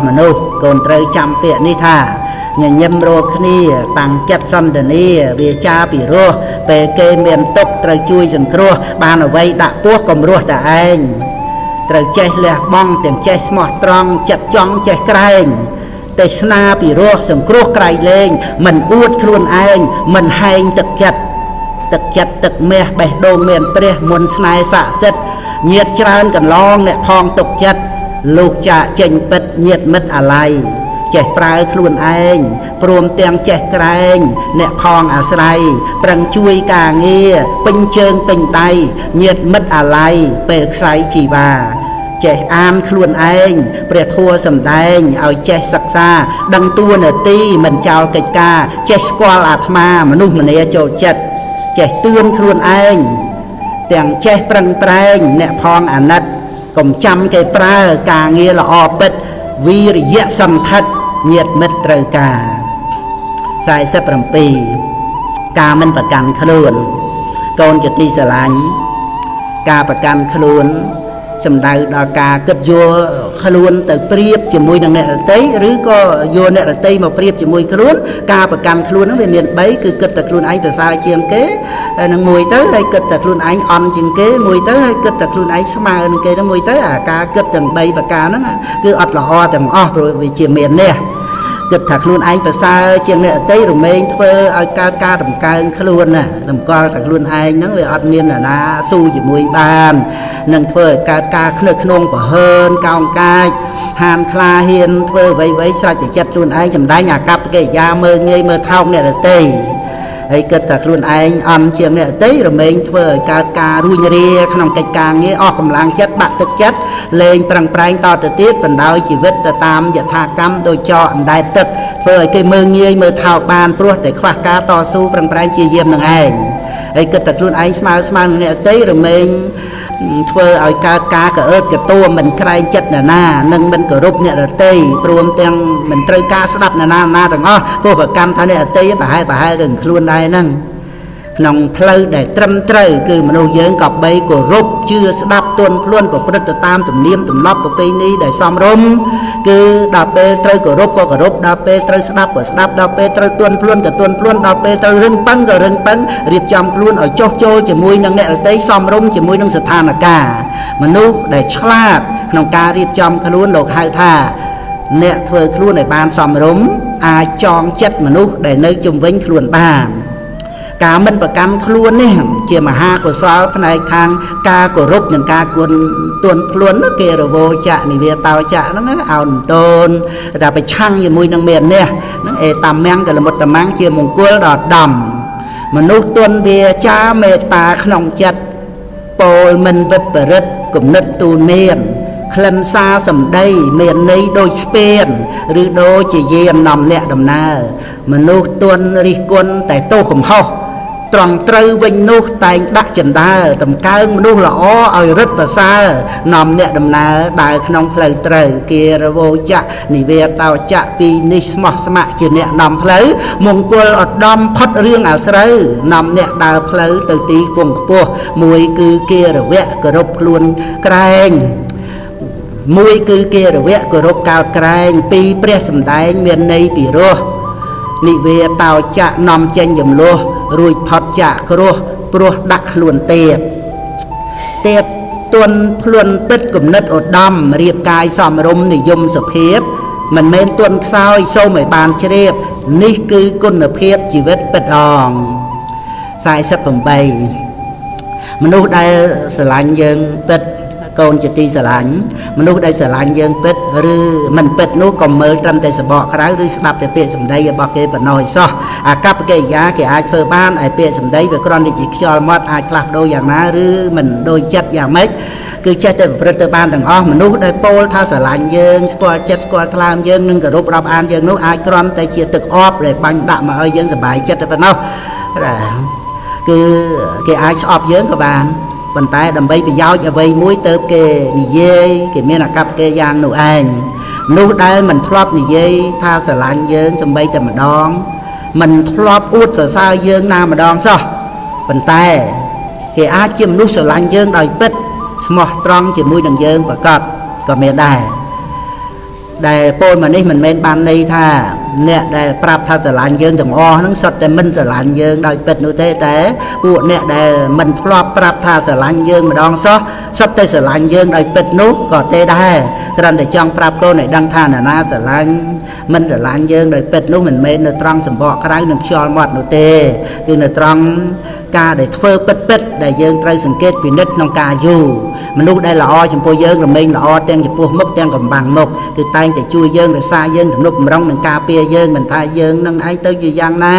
មមនុស្សកូនត្រូវចាំពាក្យនេះថាញញឹមរកគ្នាតាំងចិត្តសន្តានាវាចាពីរោះពេលគេមានទុកត្រូវជួយសង្គ្រោះបានអ្វីដាក់ពោះកុំរស់តែឯងត្រូវចេះលះបង់ទាំងចេះស្មោះត្រង់ចិត្តចង់ចេះក្រែងទេសនាពីរោះសង្គ្រោះក្រៃលែងមិនអួតខ្លួនឯងមិនហែងទឹកចិត្តទឹកមាសបេះដូងមានព្រះមុនស្នេហ៍ស័ក្តិសិទ្ធញាតច្រើនកន្លងអ្នកផងទុកចិត្តលោកចាក់ចេញពិតញាតមិត្តអាល័យចេះប្រើខ្លួនឯងព្រមទាំងចេះក្រែងអ្នកផងអាស្រ័យប្រឹងជួយការងារពេញជើងពេញដៃញាតមិត្តអាល័យពេលខ្សែជីវ៉ាចេះអានខ្លួនឯងព្រះធម៌សម្ដែងឲ្យចេះសិក្សាដឹងតួនាទីមិនចោលកិច្ចការចេះស្គាល់អាត្មាមនុស្សម្នាចូលចិត្តចេះទឿនខ្លួនឯងទាំងចេះប្រឹងប្រែងអ្នកផងអាណិតកុំចាំគេប្រើការងារល្អពិតវីរយៈសន្ធិដ្ឋញាតមិត្តត្រូវការ47ការមិនប្រកាន់ខ្លួនកូនជាទីស្រឡាញ់ការប្រកាន់ខ្លួនសំដៅដល់ការគិតយកខ្លួនទៅប្រៀបជាមួយនឹងអ្នករតីឬក៏យកអ្នករតីមកប្រៀបជាមួយខ្លួនការប្រកាន់ខ្លួនហ្នឹងវាមាន3គឺគិតតែខ្លួនឯងប្រសើរជាងគេនឹងមួយទៅហើយគិតតែខ្លួនឯងអន់ជាងគេមួយទៅហើយគិតតែខ្លួនឯងស្មើនឹងគេនឹងមួយទៅអាការគិតទាំង3ប្រការហ្នឹងគឺអត់ល្អទាំងអស់ព្រោះវាជាមាននេះគិតថាខ្លួនឯងប្រសើរជាងអ្នករតីរមែងធ្វើឲ្យកើតការតម្កើងខ្លួនណាតម្កល់តែខ្លួនឯងហ្នឹងវាអត់មានអ្នកណាស៊ូជាមួយបាននឹងធ្វើឲ្យកើតការខ្នើខ្នងប្រហើនកោងកាចហានខ្លាហ៊ានធ្វើអ្វីស្រេចតែចិត្តខ្លួនឯងសម្ដែងអាកប្បកិរិយាមើងងាយមើលថោកអ្នករតីហើយគិតថាខ្លួនឯងអន់ជាងអ្នករតីរមែងធ្វើឲ្យកើតការរួញរាក្នុងកិច្ចការងារអស់កម្លាំងចិត្តបាក់ទឹកចិត្តលេងប្រឹងប្រែងតទៅទៀតបណ្ដោយជីវិតទៅតាមយថាកម្មដោយចោអណ្ដែតទឹកធ្វើឲ្យគេមើងងាយមើលថោកបានព្រោះតែខ្វះការតស៊ូប្រឹងប្រែងជាយាមនឹងឯងហើយគិតថាខ្លួនឯងស្មើនឹងអ្នករតីរមែងធ្វើឲ្យកើតការកអើតកតួមិនក្រែងចិត្តអ្នកណានិងមិនគោរពអ្នករតីព្រមទាំងមិនត្រូវការស្ដាប់អ្នកណាទាំងអស់ព្រោះប្រកាន់ថាអ្នករតីប្រហែលទៅខ្លួនដែរហ្នឹងក្នុងផ្លូវដែលត្រឹមត្រូវគឺមនុស្សយើងក៏បីគោរពជឿស្ដាប់ទន់ភ្លន់ប្រព្រឹត្តទៅតាមទំនៀមទម្លាប់ប្រពៃណីដែលសមរម្យគឺដល់ពេលត្រូវគោរពក៏គោរពដល់ពេលត្រូវស្ដាប់ក៏ស្ដាប់ដល់ពេលត្រូវទន់ភ្លន់ក៏ទន់ភ្លន់ដល់ពេលត្រូវរឹងប៉ឹងក៏រឹងប៉ឹងរៀបចំខ្លួនឲ្យចុះចូលជាមួយនឹងអ្នករតីសមរម្យជាមួយនឹងស្ថានភាពមនុស្សដែលឆ្លាតក្នុងការរៀបចំខ្លួនលោកហៅថាអ្នកធ្វើខ្លួនឲ្យបានសមរម្យអាចចងចិត្តមនុស្សដែលនៅជុំវិញខ្លួនបានការមិនប្រកាន់ខ្លួននេះជាមហាកុសលផ្នែកខាងការគោរពនិងការគួនទន់ភ្លន់គេរវោចៈនិវេតោចៈហ្នឹងអោនតូនតែប្រឆាំងជាមួយនឹងមាននេះហ្នឹងអេតាមាំងកលមុតតាមាំងជាមង្គលដល់ដំមនុស្សទន់វាចាមេត្តាក្នុងចិត្តពោលមិនវិតបរិទ្ធគំនិតទូនមានក្លិនសារសម្ដីមានន័យដូចស្ពានឬដូចជាយាននាំអ្នកដំណើរមនុស្សទន់រិះគន់តែទោសកំហុសត្រង់ត្រូវវិញនោះតែងដាក់ចិន្តាតម្កើងមនុស្សល្អឲ្យរឹតប្រសើរនាំអ្នកដំណើរដើរក្នុងផ្លូវត្រូវគេរវោចៈនិវេតោចៈពីនេះស្មោះស្ម័គ្រជាអ្នកនាំផ្លូវមង្គលឧត្តមផុតរឿងអាស្រូវនាំអ្នកដើរផ្លូវទៅទីពងខ្ពស់មួយគឺគេរវៈគោរពខ្លួនក្រែងមួយគឺគេរវៈគោរពកោតក្រែងពីរព្រះសម្ដែងមានន័យពីរោះនិវេតោចៈនាំចេញចំលោះរួចផុតចាក់គ្រោះព្រោះដាក់ខ្លួនទៀតទន់ភ្លន់ពិតគំនិតឧត្តមរៀបកាយសមរម្យនិយមសុភាពមិនមែនទន់ខ្សោយសូមឲ្យបានជ្រាបនេះគឺគុណភាពជីវិតពិតអង48មនុស្សដែលស្រឡាញ់យើងពិតកូនជាទីស្រឡាញ់មនុស្សដែលស្រឡាញ់យើងពិតឬមិនពិតនោះក៏មើលត្រឹមតែសបកក្រៅឬស្ដាប់តែពាក្យសម្ដីរបស់គេប៉ុណ្ណោះឯសោះអាកប្បកិរិយាគេអាចធ្វើបានឯពាក្យសម្ដីវាគ្រាន់តែជាខ្យល់មាត់អាចផ្លាស់ប្ដូរយ៉ាងណាឬមិនដូចចិត្តយ៉ាងម៉េចគឺចេះតែប្រព្រឹត្តទៅបានទាំងអស់មនុស្សដែលពោលថាស្រឡាញ់យើងស្គាល់ចិត្តស្គាល់ថ្លើមយើងនិងគោរពរាប់អានយើងនោះអាចគ្រាន់តែជាទឹកអប់ដែលបាញ់ដាក់មកឲ្យយើងសប្បាយចិត្តតែប៉ុណ្ណោះគឺគេអាចស្អប់យើងក៏បានប៉ុន្តែដើម្បីប្រយោជន៍អ្វីមួយទៅគេនិយាយគេមានអាកប្បកិរិយាយ៉ាងនោះឯងនោះដែលមិនធ្លាប់និយាយថាស្រឡាញ់យើងសម្បីតែម្ដងមិនធ្លាប់អួតសរសើរយើងណាម្ដងសោះប៉ុន្តែគេអាចជាមនុស្សស្រឡាញ់យើងដោយពិតស្មោះត្រង់ជាមួយនឹងយើងប្រកបក៏មានដែរ ដែលពលមកនេះមិនមែនបានន័យថាអ្នកដែលប្រាប់ថាស្រឡាញ់យើងទាំងអស់ហ្នឹងសុទ្ធតែមិនស្រឡាញ់យើងដោយពិតនោះទេតែពួកអ្នកដែលមិនធ្លាប់ប្រាប់ថាស្រឡាញ់យើងម្ដងសោះសុទ្ធតែស្រឡាញ់យើងដោយពិតនោះក៏ទេដែរគ្រាន់តែចង់ប្រាប់កូនឲ្យដឹងថាណានាស្រឡាញ់មិនស្រឡាញ់យើងដោយពិតនោះមិនមែននៅត្រង់សម្បកក្រៅនិងខ្យល់មាត់នោះទេគឺនៅត្រង់ការដែលធ្វើពិតដែលយើងត្រូវសង្កេតពិនិត្យក្នុងការយូរមនុស្សដែលល្អចំពោះយើងរមែងល្អទាំងចំពោះមុខទាំងកំបាំងមុខគឺតែងតែជួយយើងរក្សាយើងទំនុកបំរុងនឹងការពារយើងមិនថាយើងនឹងឯងទៅជាយ៉ាងណា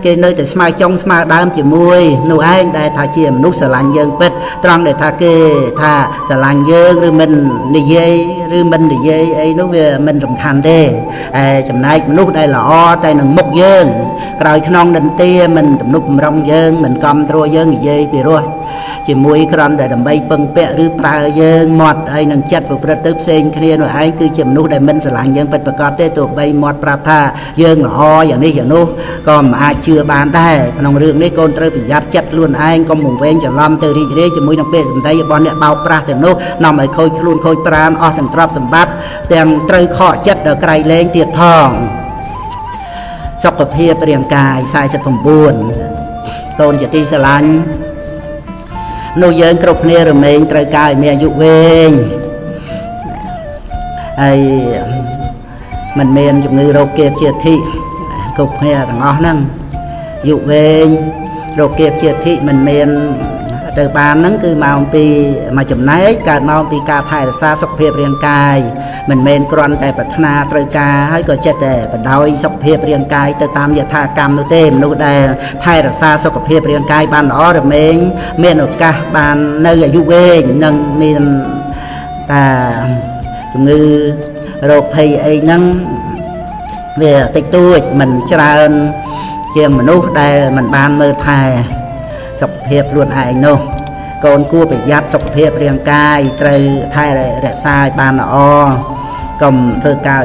គេនៅតែស្មើចុងស្មើដើមជាមួយនោះឯងដែលថាជាមនុស្សស្រឡាញ់យើងពិតត្រង់ដែលថាគេថាស្រឡាញ់យើងឬមិននិយាយឬមិននិយាយអីនោះវាមិនសំខាន់ទេចំណែកមនុស្សដែលល្អតែនឹងមុខយើងក្រោយខ្នងនិន្ទាមិនទំនុកបំរុងយើងមិនកំត្រួតយើងនិយាយពីរោះជាមួយក្រំតែដើម្បីពឹងពាក់ឬប្រើយើងមាត់ហើយនឹងចិត្តប្រព្រឹត្តទៅផ្សេងគ្នានោះឯងគឺជាមនុស្សដែលមិនស្រឡាញ់យើងពិតប្រាកដទេទោះបីមាត់ប្រាប់ថាយើងល្អយ៉ាងនេះយ៉ាងនោះក៏មិនអាចជឿបានដែរក្នុងរឿងនេះកូនត្រូវប្រយ័ត្នចិត្តខ្លួនឯងកុំវង្វេងច្រឡំទៅរីករាយជាមួយនឹងពាក្យសម្ដីរបស់អ្នកបោកប្រាស់ទាំងនោះនាំឲ្យខូចខ្លួនខូចប្រាណអស់ទាំងទ្រព្យសម្បត្តិទាំងត្រូវខកចិត្តដល់ក្រៃលែងទៀតផងសុខភាពរាងកាយ49កូនជាទីស្រឡាញ់នោះយើងគ្រប់គ្នារមែងត្រូវការឲ្យមានអាយុវែងហើយមិនមានជំងឺរោគគាបជាធិគ្រប់គ្នាទាំងអស់ហ្នឹងអាយុវែងរោគគាបជាធិមិនមានទៅបានហ្នឹងគឺមកពីមួយចំណែកកើតមកពីការថែរក្សាសុខភាពរាងកាយមិនមែនគ្រាន់តែប្រាថ្នាត្រូវការហើយក៏ចិត្តតែបដ ாய் សុខភាពរាងកាយទៅតាមយថាកម្មនោះទេមនុស្សដែលថែរក្សាសុខភាពរាងកាយបានល្អរមែងមានឱកាសបាននៅអាយុវែងនិងមានតែជំងឺរោគភ័យអីហ្នឹងវាតិចតួចមិនច្រើនជាងមនុស្សដែលមិនបានមើលថែសុខភាពខ្លួនឯងនោះកូនគួរប្រយ័ត្នសុខភាពរាងកាយត្រូវថែរក្សាឲ្យបានល្អកុំធ្វើការ